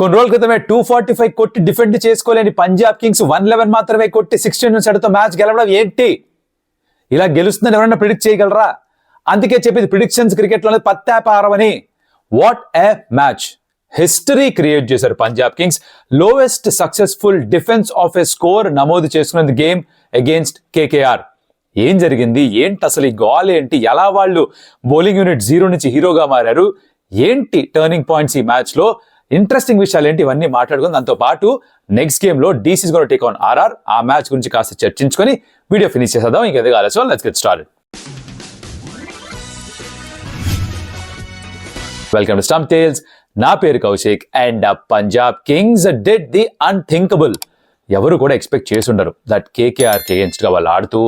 కొన్ని రోజుల క్రితమే 245 కొట్టి డిఫెండ్ చేసుకోలేని పంజాబ్ కింగ్స్ 111 మాత్రమే కొట్టి 16 రన్స్ ఎడతో మ్యాచ్ గెలవడం ఏంటి? ఇలా గెలుస్తుందని ఎవరైనా ప్రిడిక్ట్ చేయగలరా? అందుకే చెప్పింది ప్రిడిక్షన్స్ క్రికెట్లోనే పత్తాపారమని. What a match! History create చేశారు Punjab kings. Lowest successful defence of a score నమోదు చేసుకున్నది గేమ్ అగేన్స్ట్ కేకేఆర్. ఏం జరిగింది ఏంటి అసలు? ఈ గోల్ ఏంటి? ఎలా వాళ్ళు బౌలింగ్ యూనిట్ 0 నుంచి హీరోగా మారారు? ఏంటి టర్నింగ్ పాయింట్స్ ఈ మ్యాచ్ లో? ఇంట్రెస్టింగ్ విషయాలు ఏంటి ఇవన్నీ మాట్లాడుకుని దాంతో పాటు నెక్స్ట్ గేమ్ లో DC is going to take on RR. ఆ మ్యాచ్ గురించి కాస్త చర్చించుకొని వీడియో ఫినిష్ చేసేద్దాం. ఇంకెందుకు ఆలస్యం, let's get started. Welcome to stump Tales. నా పేరు Kaushik and Punjab Kings did the unthinkable. ఎవరు కూడా ఎక్స్పెక్ట్ చేసి ఉండరు దట్ కేకేఆర్కి అగేన్స్ట్గా వాళ్ళు ఆడుతూ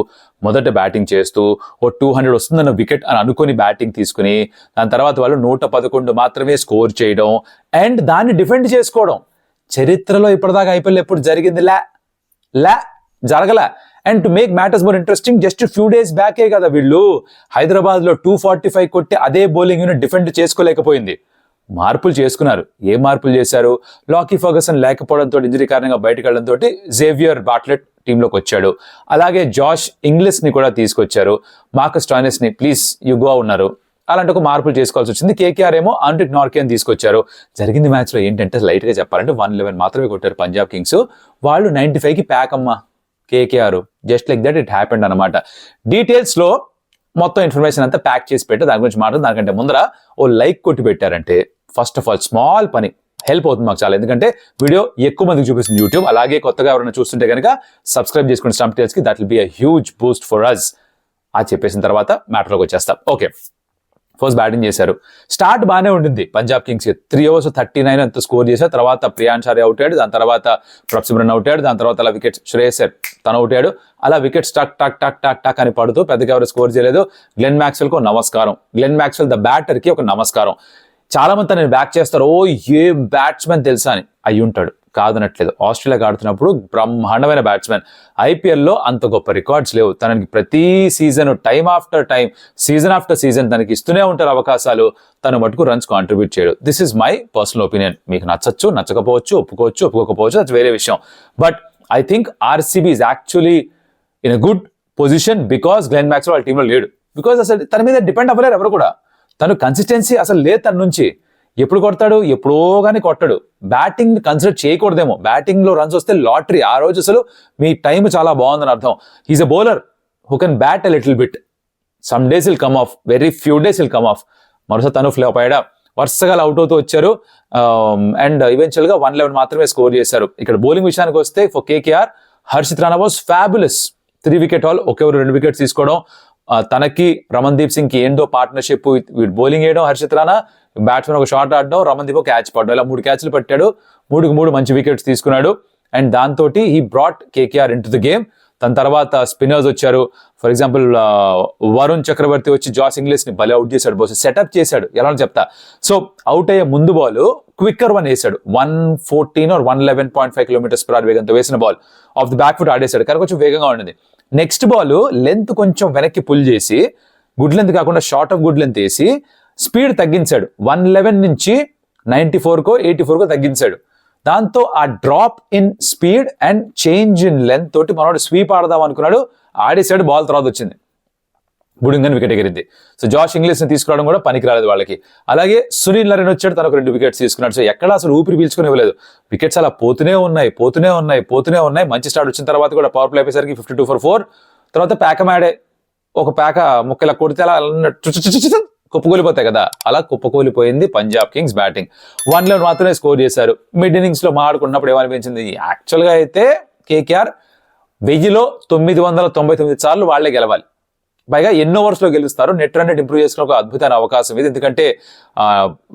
మొదట బ్యాటింగ్ చేస్తూ 200 వస్తుందన్న వికెట్ అని అనుకుని బ్యాటింగ్ తీసుకుని దాని తర్వాత వాళ్ళు 111 మాత్రమే స్కోర్ చేయడం అండ్ దాన్ని డిఫెండ్ చేసుకోవడం చరిత్రలో ఇప్పటిదాకా ఐపీఎల్ ఎప్పుడు జరిగింది జరగలే. And to make matters more interesting, just few days బ్యాకే కదా వీళ్ళు హైదరాబాద్లో 245 కొట్టి అదే బౌలింగ్ యూనిట్ డిఫెండ్ చేసుకోలేకపోయింది. మార్పులు చేసుకున్నారు. ఏ మార్పులు చేశారు? లాకీ ఫర్గసన్ లేకపోవడంతో, ఇంజరీ కారణంగా బయటకు వెళ్ళడంతో జేవియర్ బాట్లెట్ టీంలోకి వచ్చాడు. అలాగే జాష్ ఇంగ్లిష్ ని కూడా తీసుకొచ్చారు. మార్కస్ స్టాయినిస్ ని ప్లీజ్ యు గో ఉన్నారు. అలాంటి ఒక మార్పులు చేసుకోవాల్సి వచ్చింది. కేకేఆర్ ఏమో ఆండ్రిక్ నార్కే తీసుకొచ్చారు. జరిగింది మ్యాచ్ లో ఏంటంటే లైట్ గా చెప్పాలంటే 111 మాత్రమే కొట్టారు పంజాబ్ కింగ్స్. వాళ్ళు 95కి ప్యాక్ అమ్మా KKR. Just like that it happened అనమాట. డీటెయిల్స్ లో మొత్తం ఇన్ఫర్మేషన్ అంతా ప్యాక్ చేసి పెట్టి దాని గురించి మాట్లాడు. దానికంటే ముందర ఓ లైక్ కొట్టి పెట్టారంటే ఫస్ట్ ఆఫ్ ఆల్ స్మాల్ పని హెల్ప్ అవుతుంది మాకు చాలా. ఎందుకంటే వీడియో ఎక్కువ మందికి చూపిస్తుంది యూట్యూబ్. అలాగే కొత్తగా ఎవరైనా చూస్తుంటే కనుక సబ్స్క్రైబ్ చేసుకోండి స్టంప్ టేల్స్ కి. That will be a huge boost for us. అది చెప్పేసిన తర్వాత మ్యాటర్లోకి వచ్చేస్తాం. ఓకే, ఫస్ట్ బ్యాటింగ్ చేశారు. స్టార్ట్ బాగానే ఉండింది పంజాబ్ కింగ్స్. 3 overs 39 అంత స్కోర్ చేశారు. తర్వాత ప్రియాంశ్ ఆర్య అవుట్ అయ్యాడు. దాని తర్వాత ప్రప్సిమ్రన్ అవుట్ అయ్యాడు. దాని తర్వాత అలా వికెట్ శ్రేయసర్ తను అవుట్ అయ్యాడు. అలా వికెట్ టక్ టక్ టక్ టక్ టక్ అని పడుతూ పెద్దగా ఎవరు స్కోర్ చేయలేదు. గ్లెన్ మ్యాక్స్వెల్ కు నమస్కారం. గ్లెన్ మ్యాక్స్వెల్ ద బ్యాటర్ కి ఒక నమస్కారం. చాలా మంది తనని బ్యాక్ చేస్తారు. ఓ ఏ బ్యాట్స్మెన్ తెలుసా అని. అయి ఉంటాడు, కాదనట్లేదు. ఆస్ట్రేలియాకి ఆడుతున్నప్పుడు బ్రహ్మాండమైన బ్యాట్స్మెన్. ఐపీఎల్లో అంత గొప్ప రికార్డ్స్ లేవు. తనకి ప్రతి season time after time season after season తనకి ఇస్తూనే ఉంటారు అవకాశాలు. తను మటుకు రన్స్ కాంట్రిబ్యూట్ చేయడు. This is my personal opinion. మీకు నచ్చచ్చు, నచ్చకపోవచ్చు, ఒప్పుకోకపోవచ్చు, అది వేరే విషయం. But I think RCB is actually in a good position because Glenn Maxwell వాళ్ళ టీంలో లేడు. బికాస్ అసలు తన మీద డిపెండ్ అవ్వలేరు ఎవరు కూడా. తను కన్సిస్టెన్సీ అసలు లేదు తన నుంచి. ఎప్పుడు కొడతాడు? ఎప్పుడో కానీ కొట్టాడు. బ్యాటింగ్ కన్సిడర్ చేయకూడదేమో. బ్యాటింగ్ లో రన్స్ వస్తే లాటరీ. ఆ రోజు అసలు మీ టైం చాలా బాగుందని అర్థం. He's a bowler who can bat a little bit. Some days will come off, very few days will come off. మరోసారి తను ఫ్లాప్ అయ్యాడా? వరుసగా అవుట్ అవుతూ వచ్చారు. అండ్ ఈవెన్చువల్ గా 111 మాత్రమే స్కోర్ చేశారు. ఇక్కడ బౌలింగ్ విషయానికి వస్తే for KKR Harshit Rana was fabulous. 3 wicket haul. ఒకెవరు 2 wickets తీసుకోవడం. తనకి రమన్దీప్ సింగ్ కి ఏందో పార్ట్నర్షిప్. బౌలింగ్ వేయడం హర్షిత్ రాణా, బ్యాట్స్మెన్ ఒక షాట్ ఆడడం, రమన్దీప్ ఒక క్యాచ్ పడడం. ఇలా 3 క్యాచ్లు పట్టాడు. 3కి 3 మంచి వికెట్స్ తీసుకున్నాడు. అండ్ దాంతో he brought KKR in to the game. దాని తర్వాత స్పిన్నర్స్ వచ్చారు. ఫర్ ఎగ్జాంపుల్ వరుణ్ చక్రవర్తి వచ్చి జాస్ ఇంగ్లిష్ ని భలే అవుట్ చేశాడు. బహుశా సెటప్ చేశాడు ఎలా చెప్తా. సో అవుట్ అయ్యే ముందు బాల్ క్విక్కర్ 1 వేసాడు. 114 or 111.5 km/h వేగంతో వేసిన ball off the back foot ఆడేశాడు. కానీ కొంచెం వేగంగా ఉండింది. నెక్స్ట్ బాల్ లెంత్ కొంచెం వెనక్కి పుల్ చేసి, గుడ్ లెంత్ కాకుండా షార్ట్ ఆఫ్ గుడ్ లెంత్ వేసి స్పీడ్ తగ్గించాడు. 111 నుంచి 94కో 84కో తగ్గించాడు. దాంతో ఆ drop in speed and change in length తోటి మనోడు స్వీప్ ఆడదాం అనుకున్నాడు. ఆడేసాడు. బాల్ తర్వాత వచ్చింది. బుడింగని వికెట్ ఎగిరింది. సో జాష్ ఇంగ్లిష్ ని తీసుకురావడం కూడా పనికి రాలేదు వాళ్ళకి. అలాగే సునీల్ నరేన్ వచ్చాడు. తనకు 2 wickets తీసుకున్నాడు. సో ఎక్కడ అసలు ఊపిరి పీల్చుకుని ఇవ్వలేదు. వికెట్స్ అలా పోతూనే ఉన్నాయి. మంచి స్టార్ట్ వచ్చిన తర్వాత కూడా పవర్ ప్లే అయిపోయేసరికి 52 for 4. తర్వాత ప్యాకమాడే ఒక ప్యాక ముక్కలా కొడితే అలా కుప్పకూలిపోతాయి కదా, అలా కుప్పకూలిపోయింది పంజాబ్ కింగ్స్ బ్యాటింగ్. 111 మాత్రమే స్కోర్ చేశారు. మిడ్ ఇన్నింగ్స్ లో మాట్లాడుకున్నప్పుడు ఏమనిపించింది? యాక్చువల్గా అయితే కేకేఆర్ 1000లో 999 సార్లు వాళ్లే గెలవాలి. పైగా ఎన్నో ఓవర్స్లో గెలుస్తారు. నెట్ రన్ రేట్ ఇంప్రూవ్ చేసుకునే ఒక అద్భుతమైన అవకాశం ఇది. ఎందుకంటే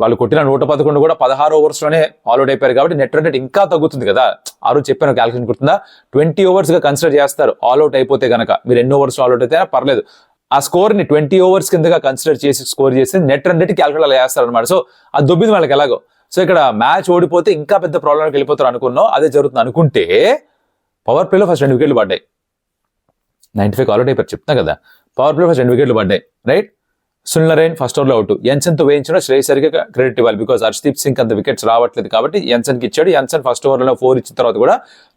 వాళ్ళు కొట్టిన 111 కూడా 16 ఓవర్స్లోనే ఆల్అౌట్ అయిపోయారు కాబట్టి నెట్ రన్ రేట్ ఇంకా తగ్గుతుంది కదా. ఆ రోజు చెప్పాను క్యాల్కులేషన్ గుర్తుందా? 20 overs గా కన్సిడర్ చేస్తారు ఆల్అౌట్ అయిపోతే కనుక. మీరు ఎన్నో ఓవర్స్ ఆల్అౌట్ అయితే పర్లేదు. ఆ స్కోర్ ని 20 overs కిందగా కన్సిడర్ చేసి స్కోర్ చేసి నెట్ రన్ రేట్ క్యాల్కులేట్ చేస్తారు అనమాట. సో అది దొబ్బింది వాళ్ళకి ఎలాగో. సో ఇక్కడ మ్యాచ్ ఓడిపోతే ఇంకా పెద్ద ప్రాబ్లంకి వెళ్ళిపోతారు అనుకున్నాం. అదే జరుగుతుంది అనుకుంటే పవర్ ప్లేలో ఫస్ట్ 2 wickets పడ్డాయి. 95 ఆల్అౌట్ అయిపోయారు చెప్తున్నా కదా. పవర్ ప్లే ఫస్ట్ 2 wickets పడ్డాయి. రైట్. సునిల్ నరైన్ ఫస్ట్ ఓవర్లో అవుట్. ఎన్సన్తో వేయించడం శ్రేయస్ అయ్యర్కి క్రెడిట్ ఇవ్వాలి, బికాస్ హర్షదీప్ సింగ్ అంత వికెట్స్ రావట్లేదు కాబట్టి ఎన్సన్కి ఇచ్చాడు. ఎన్సన్ ఫస్ట్ ఓవర్లో 4 ఇచ్చిన తర్వాత కూడా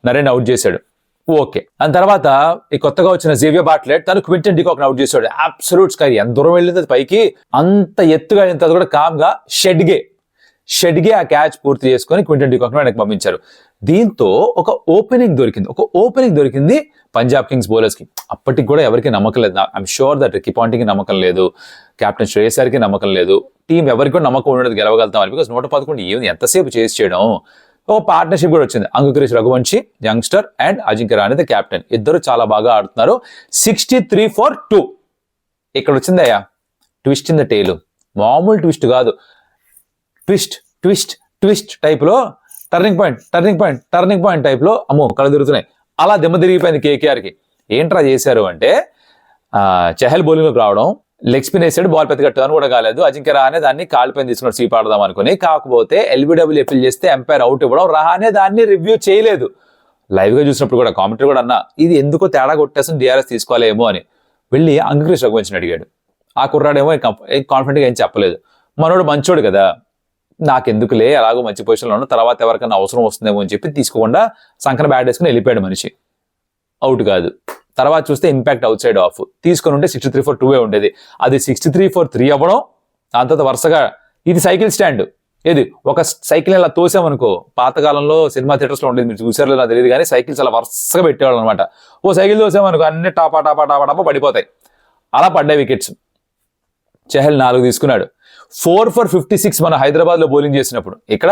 నరైన్ అవుట్ చేశాడు. ఓకే, దాని తర్వాత ఈ కొత్తగా వచ్చిన జేవియర్ బాట్లెట్ తను క్వింటన్ డికాక్ అవుట్ చేశాడు. అబ్సల్యూట్ స్కై, ఎంత దూరం వెళ్ళింది పైకి, అంత ఎత్తుగా అయిన తర్వాత కూడా కామ్గా షెడ్గే ఆ క్యాచ్ పూర్తి చేసుకొని క్వింటన్ డికాక్ వెనక్కి పంపించారు. దీంతో ఒక ఓపెనింగ్ దొరికింది పంజాబ్ కింగ్స్ బౌలర్స్ కి. అప్పటికి కూడా ఎవరికి నమ్మకం లేదు. ఐఎమ్ షూర్ దట్ రికీ పాంటింగ్కి నమ్మకం లేదు, కెప్టెన్ శ్రేయస్ అయ్యర్కి నమ్మకం లేదు, టీం ఎవరికి కూడా నమ్మకం ఉండదు గెలవగలుగుతామని. బికాస్ 111 ఏమి ఎంతసేపు చేసి చేయడం. ఒక పార్ట్నర్షిప్ కూడా వచ్చింది, Angkrish Raghuvanshi youngster and Ajinkya Rahane captain, ఇద్దరు చాలా బాగా ఆడుతున్నారు. 63 for 2. ఇక్కడ వచ్చిందయ్యా ట్విస్ట్ ఇన్ ద టేలు, మామూలు ట్విస్ట్ కాదు, ట్విస్ట్ టైప్లో టర్నింగ్ పాయింట్ టైప్లో అమ్మో కళ్ళు తిరుగుతున్నాయి. అలా దెమ్మ తిరిగిపోయింది కేకేఆర్కి. ఏంట్రా చేశారు అంటే చహల్ బౌలింగ్లోకి రావడం, లెగ్ స్పిన్ వేసాడు, బాల్ పెద్దగా టర్న్ కూడా కాలేదు. అజింక్య రహానే దాన్ని కాలిపైన తీసుకున్నాడు స్వీప్ ఆడదాం అనుకుని. కాకపోతే ఎల్బిడబ్ల్యూ అప్పీల్ చేస్తే ఎంపైర్ అవుట్ ఇవ్వడం, రహానే దాన్ని రివ్యూ చేయలేదు. లైవ్గా చూసినప్పుడు కూడా కామెంటరీ కూడా అన్నా ఇది ఎందుకో తేడా కొట్టేసి డిఆర్ఎస్ తీసుకోవాలేమో అని. వెళ్ళి అంకుక్రిష్ రఘువంశీని అడిగాడు. ఆ కుర్రాడేమో కాన్ఫిడెంట్గా ఏం చెప్పలేదు. మనోడు మంచోడు కదా, నాకెందుకులే ఎలాగో మంచి పొజిషన్లో ఉన్నా, తర్వాత ఎవరికైనా అవసరం వస్తుందేమో అని చెప్పి తీసుకోకుండా సంకన బ్యాట్ వేసుకుని వెళ్ళిపోయాడు మనిషి. అవుట్ కాదు. తర్వాత చూస్తే ఇంపాక్ట్ అవుట్ సైడ్ ఆఫ్ తీసుకొని ఉంటే 63 for 2 ఉండేది. అది 63 for 3 అవ్వడం. దాని తర్వాత వరుసగా ఇది సైకిల్ స్టాండ్, ఏది ఒక సైకిల్ ఇలా తోసామనుకో, పాతకాలంలో సినిమా థియేటర్స్లో ఉండేది, మీరు చూసారో నాకు తెలియదు కానీ సైకిల్స్ అలా వరుసగా పెట్టేవాళ్ళు అనమాట. ఓ సైకిల్ తోసామనుకో అన్ని టాపా పడిపోతాయి. అలా పడ్డాయి వికెట్స్. చహల్ 4 తీసుకున్నాడు. 4 for 56 మన హైదరాబాద్లో బౌలింగ్ చేసినప్పుడు. ఇక్కడ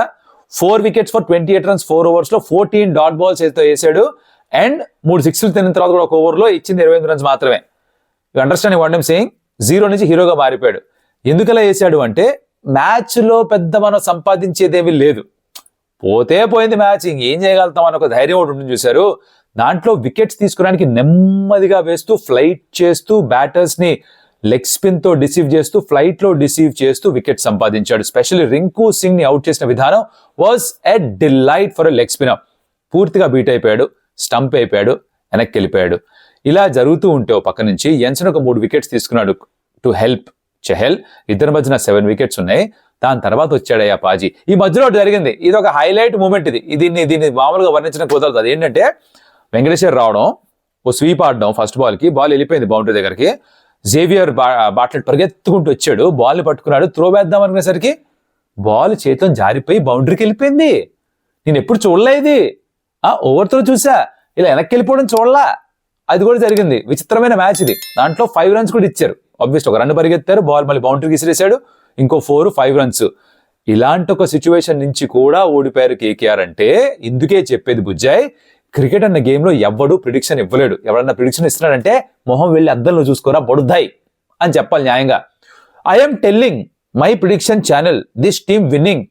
4 wickets for 28 runs 4 overs లో 14 డాట్ బాల్స్ అయితే వేసాడు. అండ్ 3 సిక్స్లు తిన్న తర్వాత కూడా ఒక ఓవర్లో ఇచ్చింది 28 runs మాత్రమే. You understand what I'm saying? 0 నుంచి హీరోగా మారిపోయాడు. ఎందుకలా వేసాడు అంటే మ్యాచ్లో పెద్ద మనం సంపాదించేదేమీ లేదు, పోతే పోయింది మ్యాచ్, ఇంకేం చేయగలుగుతాం అని ఒక ధైర్యం ఒకటి ఉంటుంది చూశారు. దాంట్లో వికెట్స్ తీసుకోవడానికి నెమ్మదిగా వేస్తూ ఫ్లైట్ చేస్తూ బ్యాటర్స్ని లెగ్ స్పిన్ తో డిసీవ్ చేస్తూ ఫ్లైట్ లో డిసీవ్ చేస్తూ వికెట్ సంపాదించాడు. స్పెషల్లీ రింకు సింగ్ ని అవుట్ చేసిన విధానం was a delight for a leg spinner. పూర్తిగా బీట్ అయిపోయాడు, స్టంప్ అయిపోయాడు, వెనక్కి వెళ్ళిపోయాడు. ఇలా జరుగుతూ ఉంటే ఓ పక్క నుంచి ఎన్సన్ ఒక 3 వికెట్స్ తీసుకున్నాడు టు హెల్ప్ చహల్. ఇద్దరి మధ్యన 7 వికెట్స్ ఉన్నాయి. దాని తర్వాత వచ్చాడయ్యా పాజీ. ఈ మధ్యలో జరిగింది, ఇది ఒక హైలైట్ మూమెంట్. దీన్ని మామూలుగా వర్ణించడం కుదరదు. అది ఏంటంటే వెంకటేశ్వర్ రావడం, ఓ స్వీప్ ఆడడం, ఫస్ట్ బాల్కి బాల్ వెళ్ళిపోయింది బౌండరీ దగ్గరికి. జేవియర్ బాట్లెట్ పరిగెత్తుకుంటూ వచ్చాడు, బాల్ని పట్టుకున్నాడు, త్రో వేద్దాం అనుకునేసరికి బాల్ చేతిలో జారిపోయి బౌండరీకి వెళ్ళిపోయింది. నేను ఎప్పుడు చూడలేదు, ఓవర్తో చూసా, ఇలా వెనక్కి వెళ్ళిపోవడం చూడలా. అది కూడా జరిగింది. విచిత్రమైన మ్యాచ్ ఇది. దాంట్లో 5 runs కూడా ఇచ్చారు. ఆబ్వియస్లీ ఒక రన్ పరిగెత్తారు, బాల్ మళ్ళీ బౌండరీకి విసిరేశాడు, ఇంకో 4, 5 runs. ఇలాంటి ఒక సిచ్యువేషన్ నుంచి కూడా ఓడిపోయారు కేకేఆర్. అంటే ఇందుకే చెప్పేది బుజ్జాయ్, క్రికెట్ అన్న గేమ్లో ఎవడు ప్రిడిక్షన్ ఇవ్వలేడు. ఎవరన్నా ప్రిడిక్షన్ ఇస్తున్నాడంటే మొహం వెళ్ళి అద్దంలో చూసుకోరా బొడుద్దాయి అని చెప్పాలి న్యాయంగా. I'm telling my prediction channel, this team winnowing.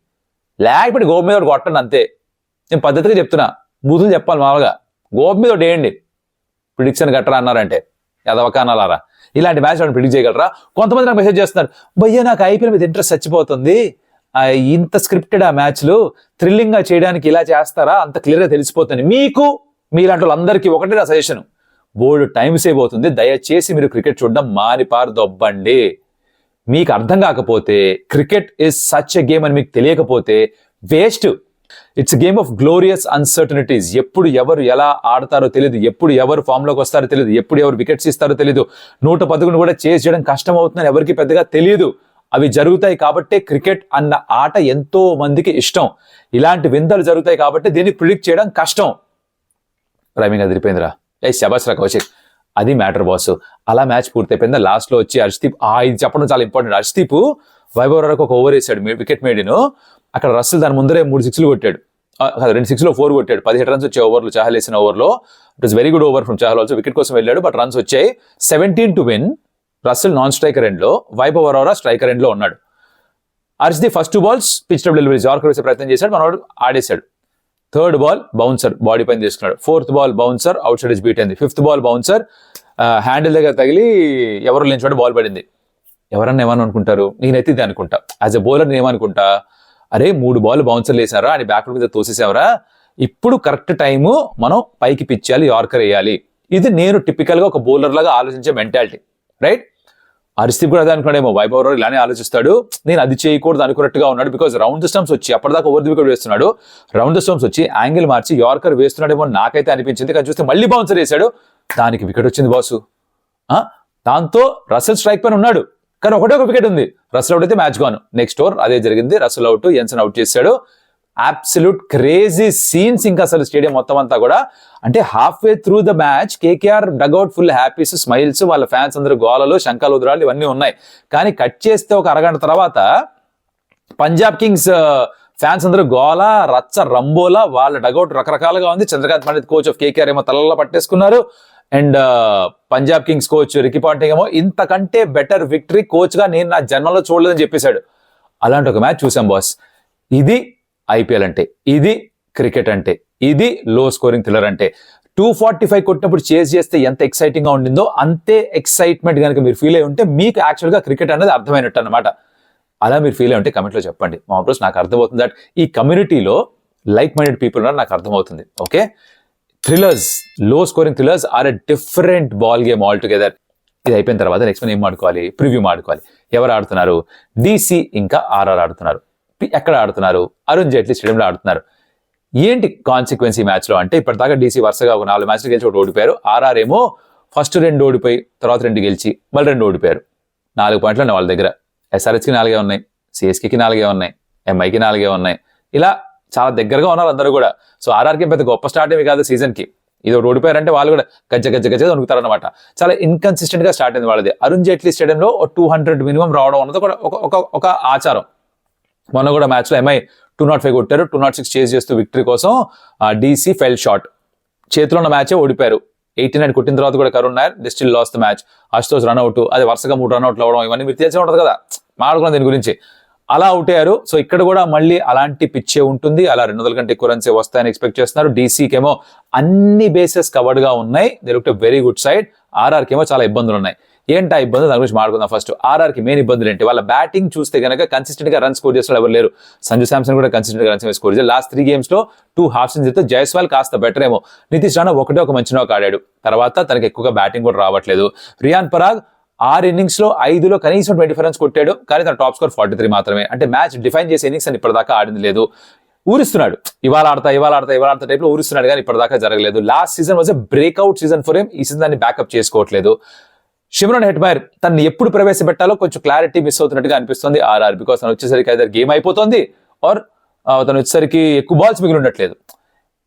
లేకపోతే గోపు మీద ఒకటి కొట్టండి అంతే. నేను పద్ధతిగా చెప్తున్నా, బూతులు చెప్పాలి మామూలుగా. గోపు మీద ఒకటి వేయండి, ప్రిడిక్షన్ గట్టరా అన్నారంటే ఎదవకానాలారా. ఇలాంటి మ్యాచ్ వాడిని ప్రిడిక్ట్ చేయగలరా? కొంతమంది నాకు మెసేజ్ చేస్తున్నారు, భయ్యా నాకు ఐపీఎల్ మీద ఇంట్రెస్ట్ చచ్చిపోతుంది, ఇంత స్క్రిప్టెడ్ ఆ మ్యాచ్లు థ్రిల్లింగ్ గా చేయడానికి ఇలా చేస్తారా, అంత క్లియర్ గా తెలిసిపోతుంది. మీకు మీలాంటి వాళ్ళందరికీ ఒకటే నా సజెషన్, బోల్డ్ టైం సేవ్ అవుతుంది. దయచేసి మీరు క్రికెట్ చూడడం మానిపారు దొబ్బండి. మీకు అర్థం కాకపోతే cricket is such a game అని మీకు తెలియకపోతే waste. It's game of glorious uncertainties. ఎప్పుడు ఎవరు ఎలా ఆడతారో తెలియదు, ఎప్పుడు ఎవరు ఫామ్ లోకి వస్తారో తెలియదు, ఎప్పుడు ఎవరు వికెట్స్ ఇస్తారో తెలియదు. 111 కూడా చేస్ చేయడం కష్టం అవుతుందని ఎవరికి పెద్దగా తెలియదు. అవి జరుగుతాయి కాబట్టే క్రికెట్ అన్న ఆట ఎంతో మందికి ఇష్టం. ఇలాంటి వింతలు జరుగుతాయి కాబట్టి దీన్ని ప్రిడిక్ట్ చేయడం కష్టం. రైమింగ్ అదిరిపోయిందిరా, శబాష్ రా కౌశిక్, అది మ్యాటర్ బాస్. అలా మ్యాచ్ పూర్తయిపోయిందా. లాస్ట్ లో వచ్చి హర్షదీప్, ఇది చెప్పడం చాలా ఇంపార్టెంట్. హర్షదీప్ వైభవ్ వరకు ఒక ఓవర్ వేసాడు, వికెట్ మేడిను. అక్కడ రస్సెల్ దాని ముందరే 3 సిక్స్లు కొట్టాడు, 2 6లో 4 కొట్టాడు. 17 runs వచ్చే ఓవర్లు చహల్ వేసిన ఓవర్లో. It was very good over from Chahal also. Wicket కోసం వెళ్ళాడు బట్ రన్స్ వచ్చాయి. 17 to win. Russell non striker end లో, వైభవ్ వరోరా స్ట్రైకర్ ఎండ్ లో ఉన్నాడు. Arshdeep first 2 balls pitch delivery yorker వేసే ప్రయత్నం చేశాడు, మనోడు ఆడేశాడు. 3rd ball బౌన్సర్ బాడీ పైన తీసుకున్నాడు. 4th ball bouncer out side beat అయింది. 5th ball బౌన్సర్ హ్యాండిల్ దగ్గర తగిలి ఎవరు లేని బాల్ పడింది. ఎవరన్నా ఏమని అనుకుంటారు, నేనైతే ఇది అనుకుంటా యాజ్ ఎ బౌలర్. నేను ఏమనుకుంటా, అరే 3 balls బౌన్సర్లు వేసారా అని బ్యాక్ మీద తోసేసావరా, ఇప్పుడు కరెక్ట్ టైము మనం పైకి పిచ్చాలి, యార్కర్ వేయాలి. ఇది నేను టిపికల్గా ఒక బౌలర్ లాగా ఆలోచించే మెంటాలిటీ, రైట్? హర్షదీప్ కూడా అదే అనుకున్నాడేమో, వైభవ్ రావు ఇలానే ఆలోచిస్తాడు, నేను అది చేయకూడదు అనుకున్నట్టుగా ఉన్నాడు. బికాజ్ రౌండ్ ద స్టంప్స్ వచ్చి అప్పటిదాకా ఓవర్ ది వికెట్ వేస్తున్నాడు, రౌండ్ ద స్టంప్స్ వచ్చి యాంగిల్ మార్చి యార్కర్ వేస్తున్నాడేమో నాకైతే అనిపించింది. కానీ చూస్తే మళ్ళీ బౌన్సర్ వేశాడు, దానికి వికెట్ వచ్చింది బాసు. దాంతో రసెల్ స్ట్రైక్ పైన ఉన్నాడు, కానీ ఒకటే ఒక వికెట్ ఉంది. రసెల్ అవుట్ అయితే మ్యాచ్ గాను. నెక్స్ట్ ఓవర్ అదే జరిగింది, రసెల్ అవుట్, ఎన్సన్ అవుట్ చేశాడు. అబ్సల్యూట్ క్రేజీ సీన్స్ ఇంకా అసలు స్టేడియం మొత్తం అంతా కూడా. అంటే half way through the match KKR dugout full happies, smiles, వాళ్ళ ఫ్యాన్స్ అందరూ గోలలు, శంఖాలు, ఉదరాలు ఇవన్నీ ఉన్నాయి. కానీ కట్ చేస్తే ఒక అరగంట తర్వాత పంజాబ్ కింగ్స్ ఫ్యాన్స్ అందరూ గోల, రచ్చ, రంబోలా, వాళ్ళ డగౌట్ రకరకాలుగా ఉంది. Chandrakant Pandit coach of KKR ఏమో తలల్లో పట్టేసుకున్నారు, and Punjab kings coach Ricky Ponting ఏమో ఇంతకంటే బెటర్ విక్టరీ కోచ్ గా నేను నా జన్మలో చూడలేదని చెప్పేశాడు. అలాంటి ఒక మ్యాచ్ చూసాం బాస్. ఇది ఐపీఎల్ అంటే, ఇది క్రికెట్ అంటే, ఇది లో స్కోరింగ్ థ్రిల్లర్ అంటే. 245 కొట్టినప్పుడు చేజ్ చేస్తే ఎంత ఎక్సైటింగ్ గా ఉండిందో అంతే ఎక్సైట్మెంట్ కనుక మీరు ఫీల్ అయి ఉంటే మీకు యాక్చువల్ గా క్రికెట్ అనేది అర్థమైనట్టు అనమాట. అలా మీరు ఫీల్ అయి ఉంటే కమెంట్ లో చెప్పండి. మా బ్రోస్ నాకు అర్థమవుతుంది దట్ ఈ కమ్యూనిటీలో లైక్ మైండెడ్ పీపుల్ ఉన్నారు, నాకు అర్థమవుతుంది. Okay, thrillers, low scoring thrillers are a different ball game altogether. ఇది అయిపోయిన తర్వాత నెక్స్ట్ మనం ఏం ఆడుకోవాలి, ప్రివ్యూ ఆడుకోవాలి. ఎవరు ఆడుతున్నారు? DC ఇంకా RR ఆడుతున్నారు. ఎక్కడ ఆడుతున్నారు? అరుణ్ జైట్లీ స్టేడియంలో ఆడుతున్నారు. ఏంటి కాన్సిక్వెన్స్ ఈ మ్యాచ్ లో అంటే, ఇప్పటిదాకా DC వరుసగా ఒక 4 మ్యాచ్లు గెలిచి ఒకటి ఓడిపోయారు. RR ఏమో ఫస్ట్ 2 ఓడిపోయి తర్వాత 2 గెలిచి మళ్ళీ 2 ఓడిపోయారు. 4 పాయింట్లు ఉన్నాయి వాళ్ళ దగ్గర. SRHకి 4 ఉన్నాయి, CSKకి 4 ఉన్నాయి, MIకి 4 ఉన్నాయి. ఇలా చాలా దగ్గరగా ఉన్నారు అందరూ కూడా. సో RRకి పెద్ద గొప్ప స్టార్ట్ ఏమి కాదు సీజన్ కి. ఇది ఒకటి ఓడిపోయారంటే వాళ్ళు కూడా గజ్జ వణుకుతారు అనమాట. చాలా ఇన్కన్సిస్టెంట్ గా స్టార్ట్ అయింది వాళ్ళది. అరుణ్ జైట్లీ స్టేడియంలో 200 మినిమం రావడం అన్నది ఒక ఆచారం. మొన్న కూడా మ్యాచ్ లో MI 205 కొట్టారు, 206 చేజ్ చేస్తూ విక్టరీ కోసం. DC ఫెల్ షార్ట్, చేతిలో ఉన్న మ్యాచే ఓడిపోయారు. 89 కొట్టిన తర్వాత కూడా Karun Nair the still last the match. Ashutosh run out, అది వరుసగా 3 రన్అట్లు అవ్వడం, ఇవన్నీ మీరు తెలిసే ఉంటుంది కదా, మాట్లాడుకున్నాం దీని గురించి. అలా అవుట్ అయ్యారు. సో ఇక్కడ కూడా మళ్ళీ అలాంటి పిచ్చే ఉంటుంది, అలా 200 కంటే ఎక్కువ రన్స్ వస్తాయని ఎక్స్పెక్ట్ చేస్తున్నారు. DCకి ఏమో అన్ని బేసెస్ కవర్డ్ గా ఉన్నాయి, they look very good side. RRకి ఏమో చాలా ఇబ్బందులు ఉన్నాయి. ఏంటి ఆ ఇబ్బంది, దాని గురించి మాట్లాడుకుందాం. ఫస్ట్ RRకి మెయిన్ ఇబ్బందులు ఏంటి? వాళ్ళ బ్యాటింగ్ చూస్తే కనుక కన్సిస్టెంట్ గా రన్ స్కోర్ చేసిన ఎవరు లేరు. సంజు శాంసన్ కూడా కన్సిస్టెంట్ గా రన్స్ స్కోర్ చేశారు. లాస్ట్ 3 games లో 2 half centuries. జైస్వాల్ కాస్త బెటర్ ఏమో. నితీష్ రాణా ఒక మంచి నాక్ ఆడాడు, తర్వాత తనకి ఎక్కువగా బ్యాటింగ్ కూడా రావట్లేదు. రియాన్ పరాగ్ 6 innings లో 5లో కనీసం 25 runs కొట్టాడు, కానీ తన టాప్ స్కోర్ 43 మాత్రమే. అంటే మ్యాచ్ డిఫైన్ చేసే ఇన్నింగ్స్ అని ఇప్పటిదాకా ఆడింది లేదు. ఊరిస్తున్నాడు, ఇవాళ ఆడతా టైప్ లో ఊరిస్తున్నాడు, కానీ ఇప్పటిదాకా జరగలేదు. Last season was a breakout season for him. ఈ సీజన్ దాన్ని బ్యాకప్ చేసుకోవట్లేదు. షిమ్రాన్ హెట్మైర్ తను ఎప్పుడు ప్రవేశపెట్టాలో కొంచెం క్లారిటీ మిస్ అవుతున్నట్టుగా అనిపిస్తుంది RR. బికాస్ తను వచ్చేసరికి అయితే గేమ్ అయిపోతుంది, ఆర్ తను వచ్చేసరికి ఎక్కువ బాల్స్ మిగిలి ఉండట్లేదు.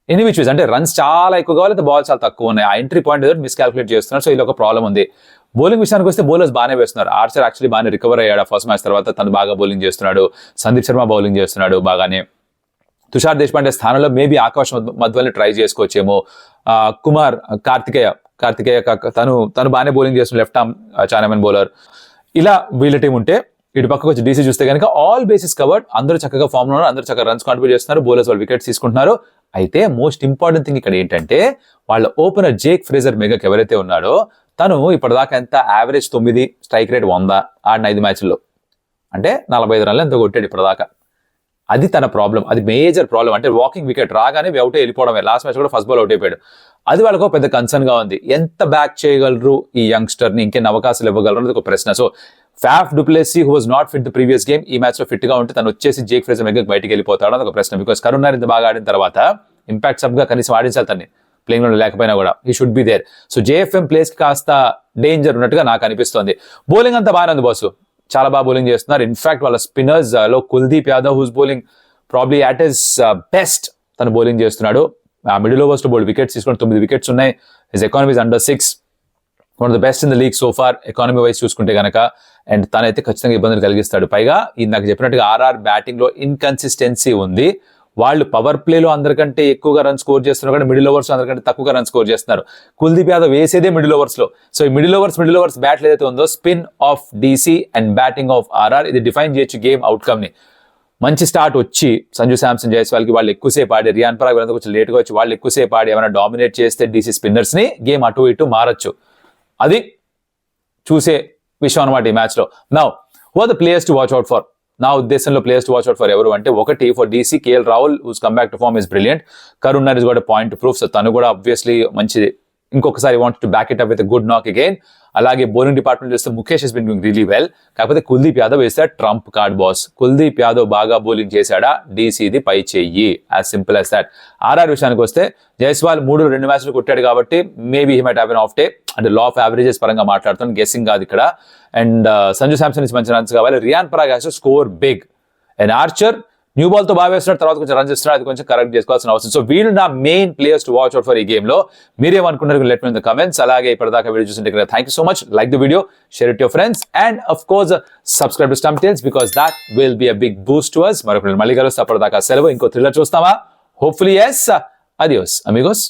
ఎనీ విచ్ అంటే రన్స్ చాలా ఎక్కువ కావాలి, బాల్స్ చాలా తక్కువ ఉన్నాయి. ఆ ఎంట్రీ పాయింట్ ఏదో మిస్కాల్కులేట్ చేస్తున్నారు. సో ఇది ఒక ప్రాబ్లం ఉంది. బౌలింగ్ విషయానికి వస్తే బౌలర్స్ బాగానే వేస్తున్నారు. ఆర్చర్ యాక్చువల్లీ బాగానే రికవర్ అయ్యాడు ఫస్ట్ మ్యాచ్ తర్వాత, తను బాగా బౌలింగ్ చేస్తున్నాడు. సందీప్ శర్మ బౌలింగ్ చేస్తున్నాడు బాగానే. తుషార్ దేశపాండే స్థానంలో మేబీ ఆకాష్ మధ్వల్ని ట్రై చేసుకోవచ్చేమో. కుమార్ కార్తికేయ తను బాగానే బౌలింగ్ చేస్తున్న లెఫ్ట్ ఆర్మ్ చానామెన్ బౌలర్. ఇలా వీళ్ళ టీం ఉంటే, ఇటు పక్కకు వచ్చి DC చూస్తే కనుక ఆల్ బేసిస్ కవర్డ్, అందరూ చక్కగా ఫామ్ లో ఉన్నారు, అందరూ చక్కగా రన్స్ కాంట్రిబ్యూట్ చేస్తున్నారు, బౌలర్స్ వాళ్ళు వికెట్స్ తీసుకుంటున్నారు. అయితే మోస్ట్ ఇంపార్టెంట్ థింగ్ ఇక్కడ ఏంటంటే, వాళ్ళ ఓపెనర్ జేక్ ఫ్రేజర్ మెగక్ ఎవరైతే ఉన్నాడో, తను ఇప్పటిదాకా ఎంత యావరేజ్ 9, స్ట్రైక్ రేట్ 100, ఆడిన 5 మ్యాచ్ల్లో అంటే 45 రన్లు ఎంతో కొట్టాడు ఇప్పటిదాకా. అది తన ప్రాబ్లం, అది మేజర్ ప్రాబ్లం. అంటే వాకింగ్ వికెట్ రాగానే అవుట్ వెళ్ళిపోవడమే. లాస్ట్ మ్యాచ్ కూడా ఫస్ట్ బాల్ అవుట్ అయిపోయాడు. అది వాళ్ళకు పెద్ద కన్సర్న్ గా ఉంది. ఎంత బ్యాక్ చేయగలరు ఈ యంగ్స్టర్ ని, ఇంకెన్ని అవకాశాలు ఇవ్వగలరు అనేది ఒక ప్రశ్న. So Faf du Plessis who was not fit the previous game, ఈ మ్యాచ్ లో ఫిట్ గా ఉంటే తను వచ్చేసి జేక్ ఫ్రేజర్ మెగక్ బయటికి వెళ్ళిపోతాడు అని ఒక ప్రశ్న. బికాస్ కరుణ్ నాయర్ ఇంత బాగా ఆడిన తర్వాత ఇంపాక్ట్ సబ్ గా కనీసం ఆడించాలి తన్ని, ప్లేయింగ్ లో లేకపోయినా కూడా he should be there. So JFM place కి కాస్త డేంజర్ ఉన్నట్టుగా నాకు అనిపిస్తోంది. బౌలింగ్ అంతా బాగానే ఉంది బాసు, చాలా బాగా బౌలింగ్ చేస్తున్నారు. ఇన్ఫాక్ట్ వాళ్ళ స్పిన్నర్స్ లో Kuldeep Yadav who's bowling probably at his best, తను బౌలింగ్ చేస్తున్నాడు. మిడిల్ ఓవర్స్ లో బౌల్ వికెట్స్ తీసుకుని 9 వికెట్స్ ఉన్నాయి. His economy under 6, one of the best in the league so far economy wise చూసుకుంటే కనుక. అండ్ తనైతే ఖచ్చితంగా ఇబ్బందులు కలిగిస్తాడు. పైగా నాకు చెప్పినట్టుగా RR బ్యాటింగ్ లో ఇన్కన్సిస్టెన్సీ ఉంది. వాళ్ళు పవర్ ప్లేలో అందరికంటే ఎక్కువగా రన్ స్కోర్ చేస్తున్నారు, కానీ మిడిల్ ఓవర్స్ అందరికంటే తక్కువగా రన్ స్కోర్ చేస్తున్నారు. కుల్దీప్ యాదవ్ వేసేదే మిడిల్ ఓవర్స్ లో. సో ఈ మిడిల్ ఓవర్స్ బ్యాట్లు ఏదైతే ఉందో, spin off DC and batting of RR, ఇది డిఫైన్ చేయొచ్చు గేమ్ అవుట్కమ్ ని. మంచి స్టార్ట్ వచ్చి సంజు శాంసన్, జైస్వాల్కి వాళ్ళు ఎక్కువసేపు ఆడి, రియాన్ పరాగ్ వీళ్ళంతా కొంచెం లేట్గా వచ్చి వాళ్ళు ఎక్కువసేపు ఆడి ఏమైనా డామినేట్ చేస్తే DC స్పిన్నర్స్ ని గేమ్ అటు ఇటు మారచ్చు. అది చూసే విషయం అనమాట ఈ మ్యాచ్ లో. Now who are the players to watch out for? నా ఉద్దేశంలో players to watch out for ఎవరు అంటే, ఒకటి for DC KL Rahul who's come back to form is brilliant. Karun Nair is got a point to prove. So తను కూడా obviously మంచి ఇంకొకసారి want to back it up with good knock again. అలాగే bowling department చూస్తే Mukesh he's been doing really well. కాకపోతే కుల్దీప్ యాదవ్ వేసాడు trump card boss. Kuldeep Yadav బాగా bowling చేశాడా, డీసీది పై చెయ్యి, as simple as that. RR విషయానికి వస్తే జైస్వాల్ 2 మ్యాచ్లు కొట్టాడు కాబట్టి maybe he might have an off day, అంటే లా ఆఫ్ యావరేజెస్ పరంగా మాట్లాడుతాను, గెస్సింగ్ కాదు ఇక్కడ. అండ్ సంజు శాంసన్ నుంచి మంచి రన్స్ కావాలి. Riyan Parag has to score big. And Archer new ball తో బాగా వేస్తున్నాడు, తర్వాత కొంచెం రన్స్ ఇస్తున్నాడు, అది కొంచెం కరెక్ట్ చేసుకోవాల్సిన అవసరం. సో వీళ్ళు నా main players to watch out for ఈ గేమ్ లో. మీరేమనుకున్నారు let me in the comments. అలాగే ఇప్పటిదాకా వీడియో చూసింటే thank you so much. Like the video, share it your friends, and of course subscribe to stump tales because that will be a big boost to us. మరొక మళ్ళీ కలుస్తా. అప్పటిదాకా సెలవు. ఇంకో thriller చూస్తావా? Hopefully yes. Adios amigos.